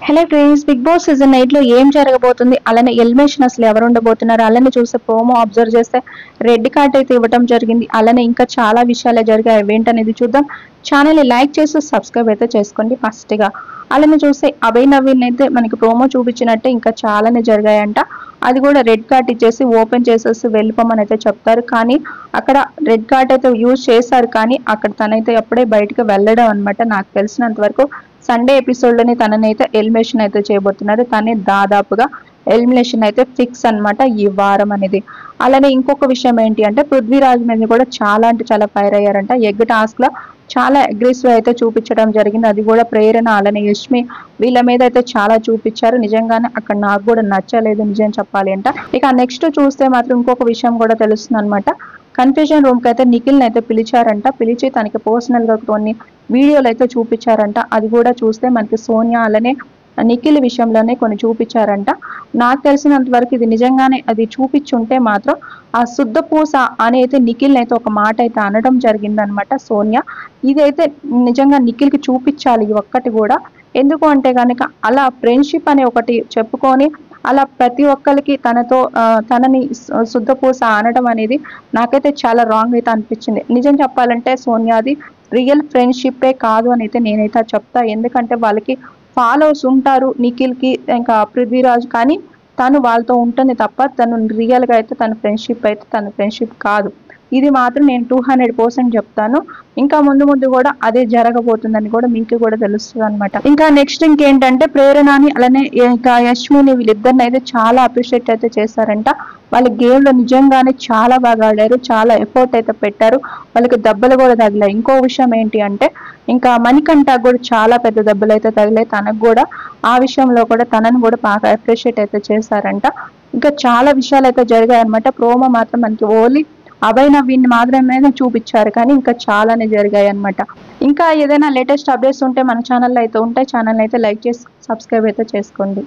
Hello friends, Bigg Boss season 8 లో ఏం జరగబోతుంది, అలానే ఎలిమినేషన్ అసలు ఎవరు ఉండబోతున్నారు, అలానే చూస్తే ప్రోమో అబ్జర్వ్ చేస్తే రెడ్ కార్డ్ అయితే ఇవ్వడం జరిగింది. అలానే ఇంకా చాలా విషయాలే జరిగాయి. ఏంటనేది చూద్దాం. ఛానల్ ని లైక్ చేసి సబ్స్క్రైబ్ అయితే చేసుకోండి ఫస్ట్ గా. అలానే చూస్తే అభయ్ నవీన్ అయితే మనకి ప్రోమో చూపించినట్టే ఇంకా చాలానే జరిగాయంట. అది కూడా రెడ్ కార్డ్ ఇచ్చేసి ఓపెన్ చేసేసి వెళ్ళిపోమని అయితే చెప్తారు. కానీ అక్కడ రెడ్ కార్డ్ అయితే యూజ్ చేశారు, కానీ అక్కడ తనైతే అప్పుడే బయటకు వెళ్ళడం అనమాట. నాకు తెలిసినంత వరకు సండే ఎపిసోడ్ లోనే తననైతే ఎలిమినేషన్ అయితే చేయబోతున్నారు. తనే దాదాపుగా ఎలిమినేషన్ అయితే ఫిక్స్ అన్నమాట ఈ వారం అనేది. అలానే ఇంకొక విషయం ఏంటి అంటే పృథ్వీరాజ్ మీద కూడా చాలా అంటే చాలా ఫైర్ అయ్యారంట. ఎగ్ టాస్క్ లో చాలా అగ్రెసివ్ అయితే చూపించడం జరిగింది. అది కూడా ప్రేరణ అలానే యష్మి వీళ్ళ మీద అయితే చాలా చూపించారు. నిజంగానే అక్కడ నాకు కూడా నచ్చలేదు నిజం చెప్పాలి అంట. ఇక నెక్స్ట్ చూస్తే మాత్రం ఇంకొక విషయం కూడా తెలుస్తుంది అనమాట. కన్ఫ్యూజన్ రూమ్ కి అయితే నిఖిల్ అయితే పిలిచారంట. పిలిచి తనకి పర్సనల్ గా కొన్ని వీడియోలు అయితే చూపించారంట. అది కూడా చూస్తే మనకి సోనియా అలానే నిఖిల్ విషయంలోనే కొన్ని చూపించారంట. నాకు తెలిసినంత వరకు ఇది నిజంగానే అది చూపించుంటే మాత్రం ఆ శుద్ధపూస అనేది నిఖిల్ అయితే ఒక మాట అయితే అనడం జరిగిందనమాట సోనియా. ఇదైతే నిజంగా నిఖిల్ కి చూపించాలి ఈ ఒక్కటి కూడా. ఎందుకు అంటే కనుక అలా ఫ్రెండ్షిప్ అనే ఒకటి చెప్పుకొని అలా ప్రతి ఒక్కరికి తనని శుద్ధపూస అనడం అనేది నాకైతే చాలా రాంగ్ అయితే అనిపించింది. నిజం చెప్పాలంటే సోనియాది రియల్ ఫ్రెండ్షిప్పే కాదు అని అయితే నేనైతే చెప్తా. ఎందుకంటే వాళ్ళకి ఫాలోవర్స్ ఉంటారు నిఖిల్ కి ఇంకా పృథ్వీరాజ్, కానీ తను వాళ్ళతో ఉంటుంది తప్ప తను రియల్ గా అయితే తన ఫ్రెండ్షిప్ కాదు. ఇది మాత్రం నేను 200% చెప్తాను. ఇంకా ముందు ముందు కూడా అదే జరగబోతుందని కూడా మీకు కూడా తెలుస్తుంది అనమాట. ఇంకా నెక్స్ట్ ఇంకేంటంటే ప్రేరణని అలానే ఇంకా యష్మిని వీళ్ళిద్దరిని అయితే చాలా అప్రిషియేట్ అయితే చేశారంట. వాళ్ళ గేమ్ లో నిజంగానే చాలా బాగా ఆడారు, చాలా ఎఫర్ట్ అయితే పెట్టారు. వాళ్ళకి దెబ్బలు కూడా తగిలాయి. ఇంకో విషయం ఏంటి అంటే ఇంకా మణికంఠ కూడా చాలా పెద్ద దెబ్బలు అయితే తగిలాయి. తనకు కూడా ఆ విషయంలో కూడా తనను కూడా బాగా అప్రిషియేట్ అయితే చేశారంట. ఇంకా చాలా విషయాలు అయితే జరిగాయి అనమాట. ప్రోమో మాత్రం మనకి ఓన్లీ అభయ్ నవీన్ మాత్రమే చూపించారు, కానీ ఇంకా చాలానే జరిగాయి అనమాట. ఇంకా ఏదైనా లేటెస్ట్ అప్డేట్స్ ఉంటే మన ఛానల్లో అయితే ఉంటాయి. ఛానల్ అయితే లైక్ చేసి సబ్స్క్రైబ్ అయితే చేసుకోండి.